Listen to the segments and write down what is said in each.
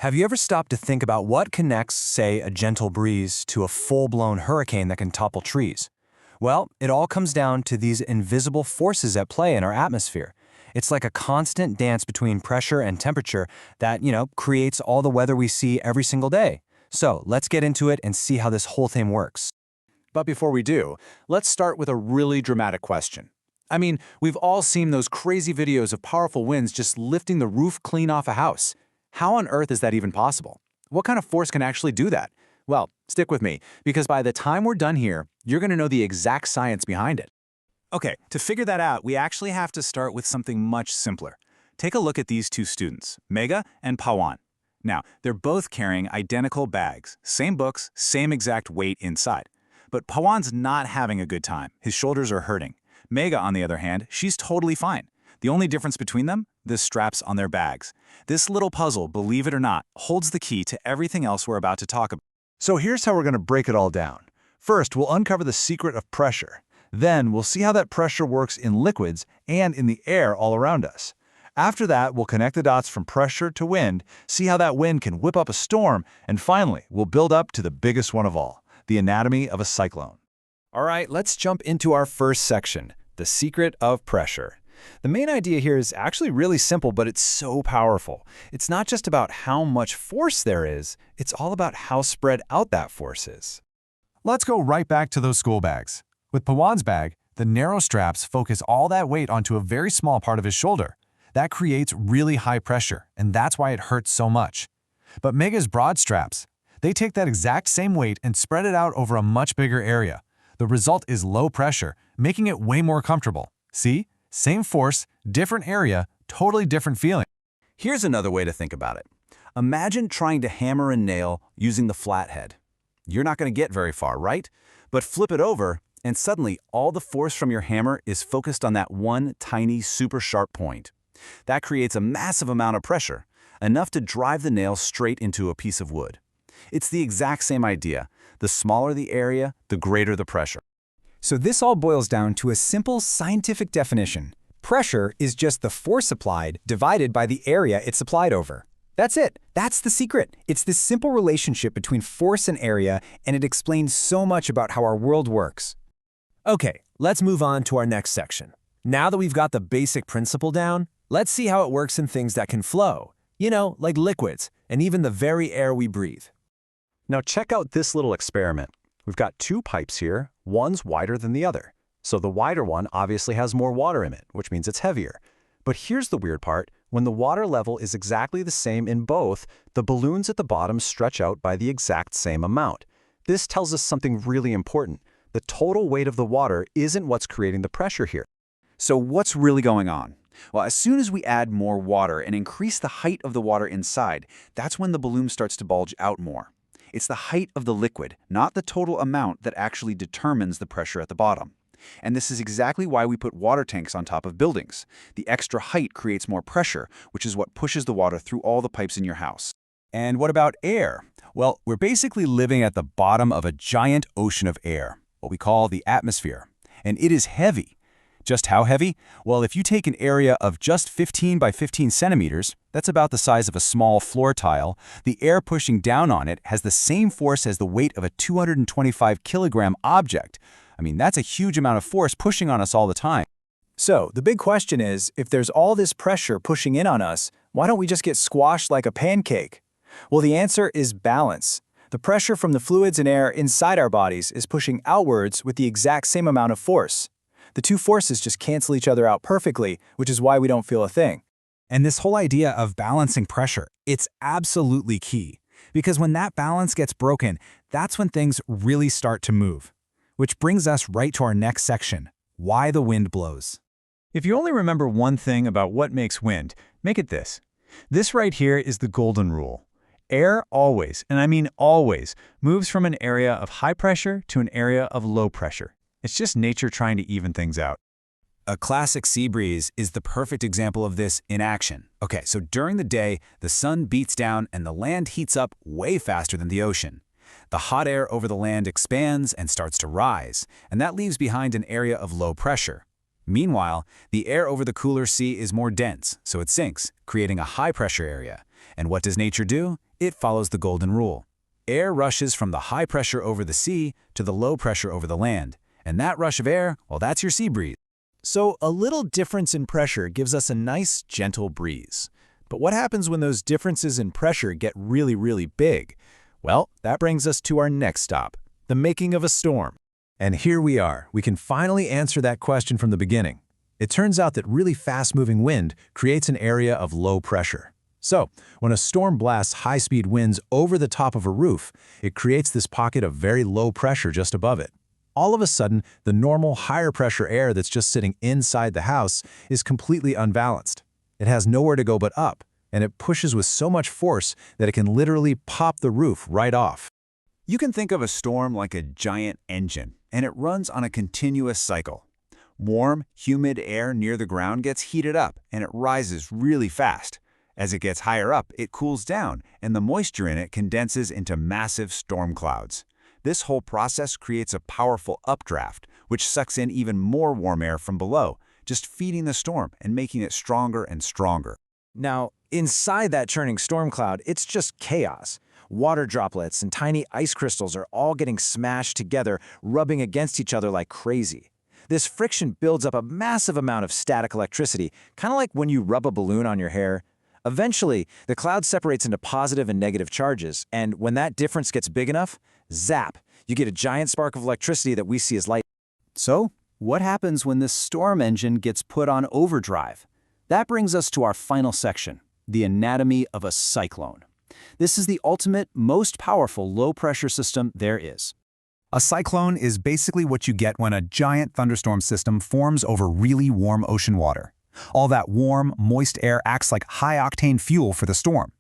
Have you ever stopped to think about what connects, say, a gentle breeze to a full-blown hurricane that can topple trees? Well, it all comes down to these invisible forces at play in our atmosphere. It's like a constant dance between pressure and temperature that, creates all the weather we see every single day. So let's get into it and see how this whole thing works. But before we do, let's start with a really dramatic question. I mean, we've all seen those crazy videos of powerful winds just lifting the roof clean off a house. How on earth is that even possible? What kind of force can actually do that? Well, stick with me, because by the time we're done here, you're going to know the exact science behind it. Okay, to figure that out, we actually have to start with something much simpler. Take a look at these two students, Megha and Pawan. Now, they're both carrying identical bags, same books, same exact weight inside. But Pawan's not having a good time. His shoulders are hurting. Megha, on the other hand, she's totally fine. The only difference between them? The straps on their bags. This little puzzle, believe it or not, holds the key to everything else we're about to talk about. So here's how we're going to break it all down. First, we'll uncover the secret of pressure. Then, we'll see how that pressure works in liquids and in the air all around us. After that, we'll connect the dots from pressure to wind, see how that wind can whip up a storm, and finally, we'll build up to the biggest one of all, the anatomy of a cyclone. All right, let's jump into our first section, the secret of pressure. The main idea here is actually really simple, but it's so powerful. It's not just about how much force there is, it's all about how spread out that force is. Let's go right back to those school bags. With Pawan's bag, the narrow straps focus all that weight onto a very small part of his shoulder. That creates really high pressure, and that's why it hurts so much. But Megha's broad straps, they take that exact same weight and spread it out over a much bigger area. The result is low pressure, making it way more comfortable. See? Same force, different area, totally different feeling. Here's another way to think about it. Imagine trying to hammer a nail using the flathead. You're not going to get very far, right? But flip it over, and suddenly all the force from your hammer is focused on that one tiny, super sharp point. That creates a massive amount of pressure, enough to drive the nail straight into a piece of wood. It's the exact same idea. The smaller the area, the greater the pressure. So this all boils down to a simple scientific definition. Pressure is just the force applied divided by the area it's applied over. That's it. That's the secret. It's this simple relationship between force and area, and it explains so much about how our world works. Okay, let's move on to our next section. Now that we've got the basic principle down, let's see how it works in things that can flow. Like liquids, and even the very air we breathe. Now check out this little experiment. We've got two pipes here, one's wider than the other. So the wider one obviously has more water in it, which means it's heavier. But here's the weird part. When the water level is exactly the same in both, the balloons at the bottom stretch out by the exact same amount. This tells us something really important. The total weight of the water isn't what's creating the pressure here. So what's really going on? Well, as soon as we add more water and increase the height of the water inside, that's when the balloon starts to bulge out more. It's the height of the liquid, not the total amount, that actually determines the pressure at the bottom. And this is exactly why we put water tanks on top of buildings. The extra height creates more pressure, which is what pushes the water through all the pipes in your house. And what about air? Well, we're basically living at the bottom of a giant ocean of air, what we call the atmosphere. And it is heavy. Just how heavy? Well, if you take an area of just 15 by 15 centimeters, that's about the size of a small floor tile, the air pushing down on it has the same force as the weight of a 225 kilogram object. I mean, that's a huge amount of force pushing on us all the time. So the big question is, if there's all this pressure pushing in on us, why don't we just get squashed like a pancake? Well, the answer is balance. The pressure from the fluids and air inside our bodies is pushing outwards with the exact same amount of force. The two forces just cancel each other out perfectly, which is why we don't feel a thing. And this whole idea of balancing pressure, it's absolutely key. Because when that balance gets broken, that's when things really start to move. Which brings us right to our next section, why the wind blows. If you only remember one thing about what makes wind, make it this. This right here is the golden rule. Air always, and I mean always, moves from an area of high pressure to an area of low pressure. It's just nature trying to even things out. A classic sea breeze is the perfect example of this in action. Okay, so during the day, the sun beats down and the land heats up way faster than the ocean. The hot air over the land expands and starts to rise, and that leaves behind an area of low pressure. Meanwhile, the air over the cooler sea is more dense, so it sinks, creating a high-pressure area. And what does nature do? It follows the golden rule. Air rushes from the high pressure over the sea to the low pressure over the land. And that rush of air, well, that's your sea breeze. So a little difference in pressure gives us a nice, gentle breeze. But what happens when those differences in pressure get really, really big? Well, that brings us to our next stop, the making of a storm. And here we are. We can finally answer that question from the beginning. It turns out that really fast-moving wind creates an area of low pressure. So, when a storm blasts high-speed winds over the top of a roof, it creates this pocket of very low pressure just above it. All of a sudden, the normal higher pressure air that's just sitting inside the house is completely unbalanced. It has nowhere to go but up, and it pushes with so much force that it can literally pop the roof right off. You can think of a storm like a giant engine, and it runs on a continuous cycle. Warm, humid air near the ground gets heated up, and it rises really fast. As it gets higher up, it cools down, and the moisture in it condenses into massive storm clouds. This whole process creates a powerful updraft, which sucks in even more warm air from below, just feeding the storm and making it stronger and stronger. Now, inside that churning storm cloud, it's just chaos. Water droplets and tiny ice crystals are all getting smashed together, rubbing against each other like crazy. This friction builds up a massive amount of static electricity, kind of like when you rub a balloon on your hair. Eventually, the cloud separates into positive and negative charges, and when that difference gets big enough, zap, you get a giant spark of electricity that we see as light. So, what happens when this storm engine gets put on overdrive? That brings us to our final section, the anatomy of a cyclone. This is the ultimate, most powerful low-pressure system there is. A cyclone is basically what you get when a giant thunderstorm system forms over really warm ocean water. All that warm, moist air acts like high-octane fuel for the storm.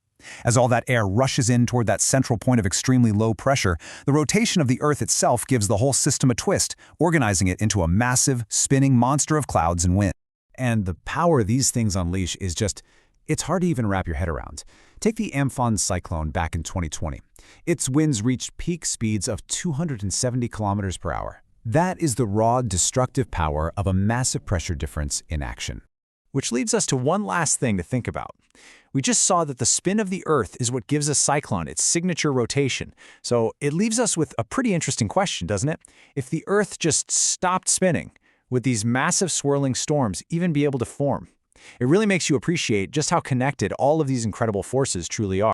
As all that air rushes in toward that central point of extremely low pressure, the rotation of the Earth itself gives the whole system a twist, organizing it into a massive, spinning monster of clouds and wind. And the power these things unleash is just, it's hard to even wrap your head around. Take the Amphan cyclone back in 2020. Its winds reached peak speeds of 270 kilometers per hour. That is the raw, destructive power of a massive pressure difference in action. Which leads us to one last thing to think about. We just saw that the spin of the Earth is what gives a cyclone its signature rotation. So it leaves us with a pretty interesting question, doesn't it? If the Earth just stopped spinning, would these massive swirling storms even be able to form? It really makes you appreciate just how connected all of these incredible forces truly are.